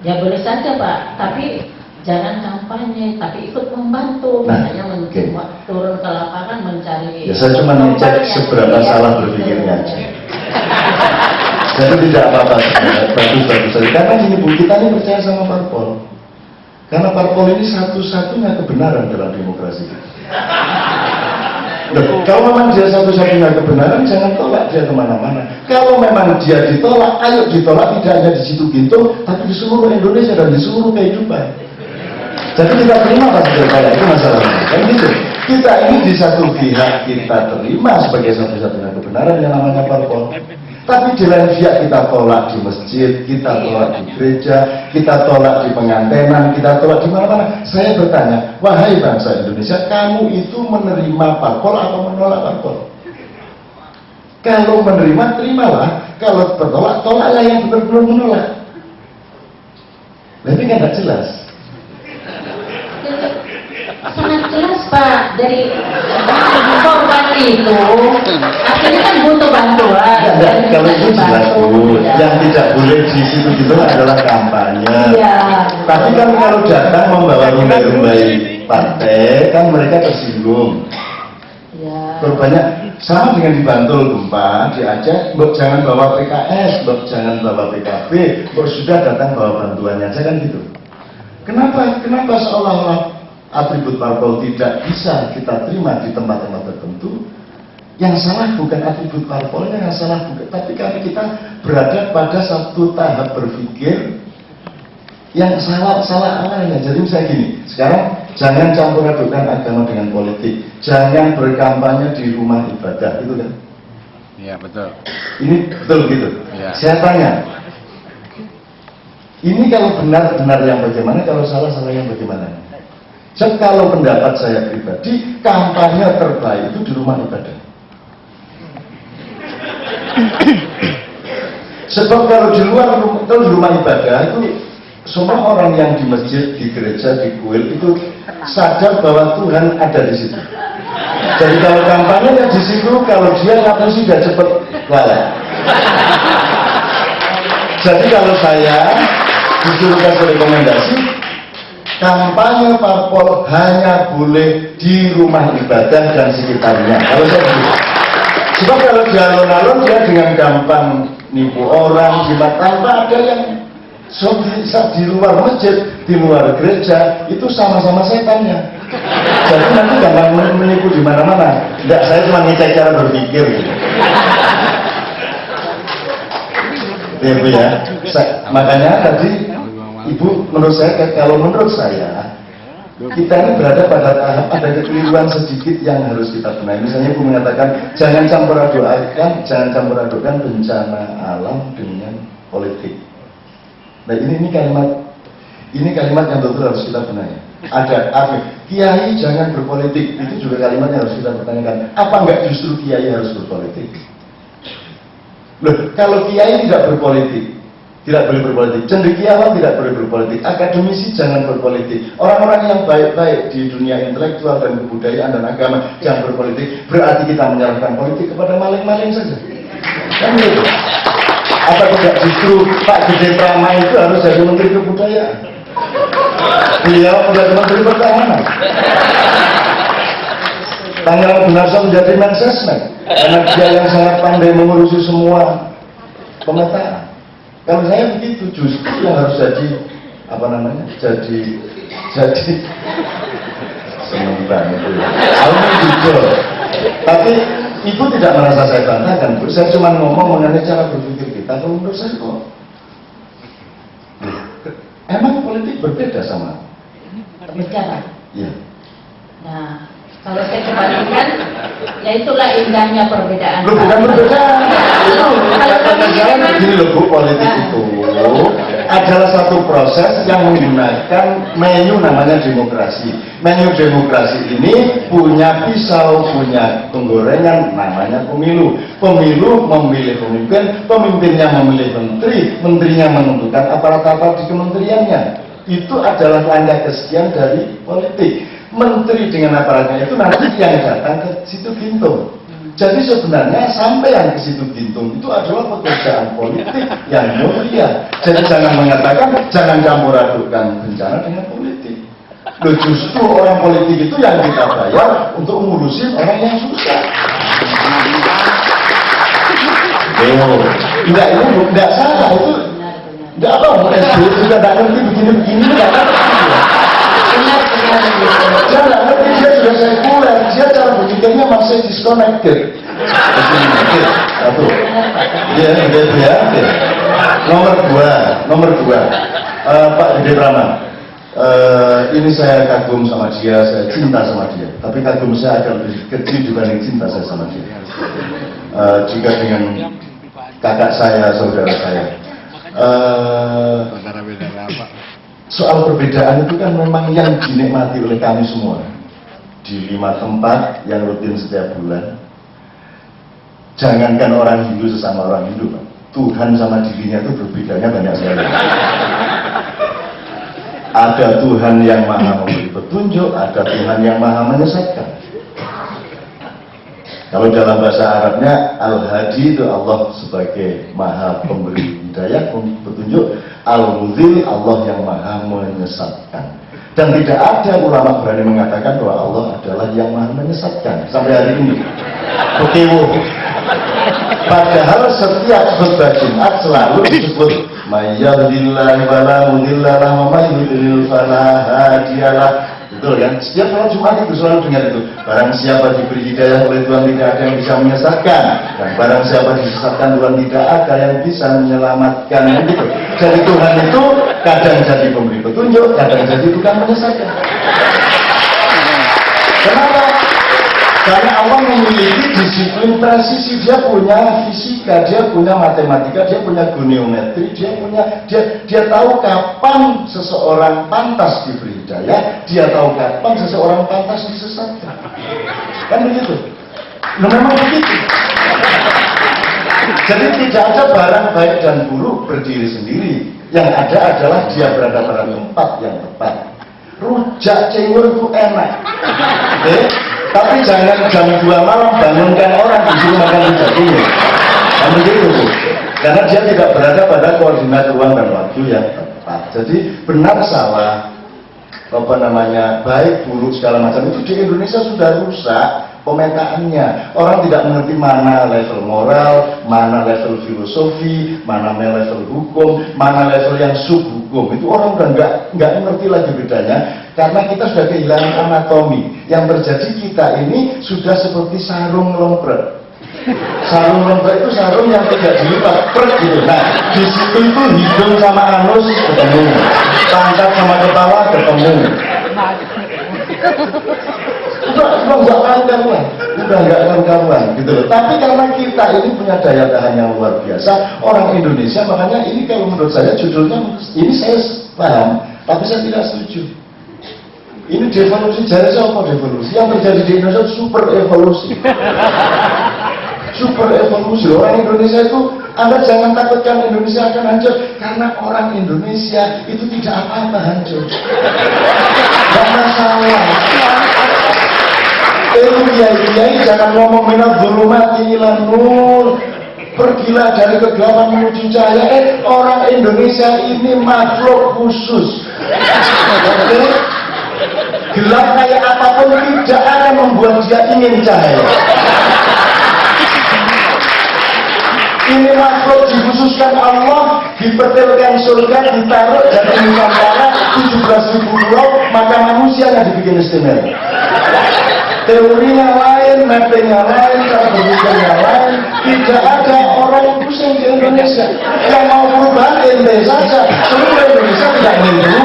Ya boleh saja Pak, tapi jangan kampanye, tapi ikut membantu, misalnya turun ke lapangan mencari. Ya saya cuma ngecek seberapa salah berpikirnya aja. Jadi tidak apa-apa, bagus-bagus saja. Karena gini Bu, kita ini percaya sama parpol. Karena parpol ini satu-satunya kebenaran dalam demokrasi. Loh, kalau memang dia satu-satunya kebenaran, jangan tolak dia kemana-mana. Kalau memang dia ditolak, ayo ditolak tidak hanya di situ gitu, tapi di seluruh Indonesia dan di seluruh kehidupan. Jadi kita terima pasti saya itu masalahnya. Kan gitu. Kita ini di satu pihak kita terima sebagai satu-satunya kebenaran yang namanya parpol. Tapi di lain pihak kita tolak di masjid, kita tolak di gereja, kita tolak di pengantenan, kita tolak di mana-mana. Saya bertanya, wahai bangsa Indonesia, kamu itu menerima parpol atau menolak parpol? Kalau menerima, terimalah. Kalau bertolak, tolaklah yang benar-benar menolak. Tapi kan tidak jelas. Sangat jelas Pak, dari korban itu akhirnya kan butuh bantuan. Kalau itu jelas Bu, yang tidak boleh di situ gitu adalah kampanye. Iya. Tapi kan kalau datang membawa rumbai-rumbai partai, kan mereka tersinggung. Ya. Korbannya sama dengan di Bantul gempa, di Aceh, mbok jangan bawa PKS, mbok jangan bawa PKB, mbok sudah datang bawa bantuannya aja kan gitu. Kenapa seolah-olah atribut parpol tidak bisa kita terima di tempat-tempat tertentu? Yang salah bukan atribut parpolnya, yang salah bukan, tapi karena kita berada pada satu tahap berpikir yang salah awalnya. Jadi misalnya gini, sekarang jangan campur adukan agama dengan politik, jangan berkampanye di rumah ibadah, itu kan? Iya betul. Ini betul gitu. Ya. Saya tanya, ini kalau benar yang bagaimana, kalau salah yang bagaimana? Jadi kalau pendapat saya pribadi, kampanye terbaik itu di rumah ibadah. Sebab kalau di rumah ibadah itu semua orang yang di masjid, di gereja, di kuil itu sadar bahwa Tuhan ada di situ. Jadi kalau kampanye di situ, kalau dia ngapain sudah cepat lalai. Jadi kalau saya disuruh kasih rekomendasi, kampanye parpol hanya boleh di rumah ibadah dan sekitarnya. Kalau saya begitu. Sebab kalau di alun-alun dia dengan gampang nipu orang, tanpa ada yang di luar masjid, di luar gereja, itu sama-sama setannya. Jadi nanti gampang menipu di mana-mana. Tidak, saya cuma ngecek cara berpikir. Ya Bu ya. Makanya tadi Ibu, menurut saya, kalau menurut saya, kita ini berada pada tahap ada kekeliruan sedikit yang harus kita benahi. Misalnya Ibu mengatakan, jangan campur adukan bencana alam dengan politik. Nah ini kalimat yang betul harus kita benahi. Ada kiai jangan berpolitik, itu juga kalimat yang harus kita pertanyakan. Apa enggak justru kiai harus berpolitik? Loh, kalau kiai tidak berpolitik, tidak boleh berpolitik, cendekiawan tidak boleh berpolitik, akademisi jangan berpolitik, orang-orang yang baik-baik di dunia intelektual dan kebudayaan dan agama jangan berpolitik, berarti kita menyalahkan politik kepada maling-maling saja. Kan gitu. Apa tidak justru Pak Gede Prama itu harus jadi Menteri Kebudayaan? Beliau menjadi Menteri Pertahanan. Pangeran Gunarso menjadi Mensesnek karena dia yang sangat pandai mengurusi semua pemetaan. Kalau saya begitu, justru yang harus jadi jadi seneng banget itu. Jujur. Tapi Ibu tidak merasa saya bantahkan, Bu. Saya cuma ngomong mengenai cara berpikir kita. Kalau menurut saya kok, emang politik berbeda sama? Berbeda. Iya. Nah, kalau saya kembalikan, ya itulah indahnya perbedaan. Loh, bukan perbedaan. Begini loh Bu, politik itu adalah satu proses yang menggunakan menu namanya demokrasi. Menu demokrasi ini punya pisau, punya penggorengan namanya pemilu. Pemilu memilih pemimpin, pemimpinnya memilih menteri, menterinya menentukan aparat-aparat di kementeriannya. Itu adalah langkah kesekian dari politik. Menteri dengan aparatnya itu nanti yang datang ke situ pintu. Jadi sebenarnya sampai yang ke situ Gintung itu adalah pekerjaan politik yang mulia. Jadi jangan mengatakan jangan campur adukan bencana dengan politik. Loh, justru orang politik itu yang kita bayar untuk ngurusin orang yang susah. Oh, enggak, ini enggak salah, itu enggak apa, SD juga enggak ngerti begini-begini, enggak ngerti. Dia enggak ngerti, dia sudah sekuler, dia cara berpikirnya masih disconnected. Satu, ya, oke. Nomor dua, Pak Gede Prama. Ini saya kagum sama dia, saya cinta sama dia. Tapi kagum saya agak lebih kecil dibanding cinta saya sama dia. Juga dengan kakak saya, saudara saya. Soal perbedaan itu kan memang yang dinikmati oleh kami semua. Di 5 tempat yang rutin setiap bulan. Jangankan orang Hindu sesama orang Hindu, Pak. Tuhan sama dirinya itu berbedanya banyak sekali. Ada Tuhan yang maha memberi petunjuk, ada Tuhan yang maha menyesatkan. Kalau dalam bahasa Arabnya, Al-Hadi itu Allah sebagai maha pemberi hidayah, petunjuk. Al-Mudhil, Allah yang maha menyesatkan. Dan tidak ada ulama berani mengatakan bahwa Allah adalah yang maha menyesatkan. Sampai hari ini. Bekewo. Padahal setiap khutbah Jumat selalu disebut Mayyadillah wala mudhillalah wa mayyudlil fala hadiyalah. Betul kan? Setiap sholat Jumat itu selalu dengar itu. Barang siapa diberi hidayah oleh Tuhan tidak ada yang bisa menyesatkan. Dan barang siapa disesatkan Tuhan tidak ada yang bisa menyelamatkan. Gitu. Jadi Tuhan itu kadang jadi pemberi petunjuk, kadang jadi tukang menyesatkan. Kenapa? Karena Allah memiliki disiplin presisi, dia punya fisika, dia punya matematika, dia punya goniometri, dia tahu kapan seseorang pantas diberi hidayah, dia tahu kapan seseorang pantas disesatkan. Kan begitu? Nah, memang begitu. Jadi tidak ada barang baik dan buruk berdiri sendiri. Yang ada adalah dia berada pada tempat yang tepat. Rujak cingur itu enak. Tapi jangan jam 2 malam bangunkan orang disuruh makan rujak cingur. Kan begitu. Karena dia tidak berada pada koordinat ruang dan waktu yang tepat. Jadi benar salah, baik buruk segala macam itu di Indonesia sudah rusak pemetaannya. Orang tidak mengerti mana level moral, mana level filosofi, mana level hukum, mana level yang subhukum. Itu orang udah nggak mengerti lagi bedanya. Karena kita sudah kehilangan anatomi. Yang terjadi kita ini sudah seperti sarung lomprek. Sarung lomprek itu sarung yang tidak dilipat, gitu. Nah, di situ itu hidung sama anus ketemu, pangkat sama kepala ketemu. Udah nggak karuan, gitu loh. Tapi karena kita ini punya daya tahan yang luar biasa, orang Indonesia, makanya ini kalau menurut saya judulnya, ini saya paham, tapi saya tidak setuju. Ini devolusi, jadi apa devolusi? Yang terjadi di Indonesia super evolusi. Super evolusi. Orang Indonesia itu, Anda jangan takutkan Indonesia akan hancur, karena orang Indonesia itu tidak apa-apa hancur. Gak masalah. Kiai jangan ngomong minat zulumati ilan nur. Pergilah dari kegelapan menuju cahaya. Orang Indonesia ini makhluk khusus. Gelap kayak apapun tidak akan membuat dia ingin cahaya. Ini makhluk dikhususkan Allah, dipertelkan surga, ditaruh dari Nusantara 17.000 pulau, maka manusia yang dibikin istimewa. Teorinya lain, mappingnya lain, cara berpikirnya lain. Tidak ada orang pusing di Indonesia. Yang mau perubahan ente saja. Seluruh Indonesia tidak ingin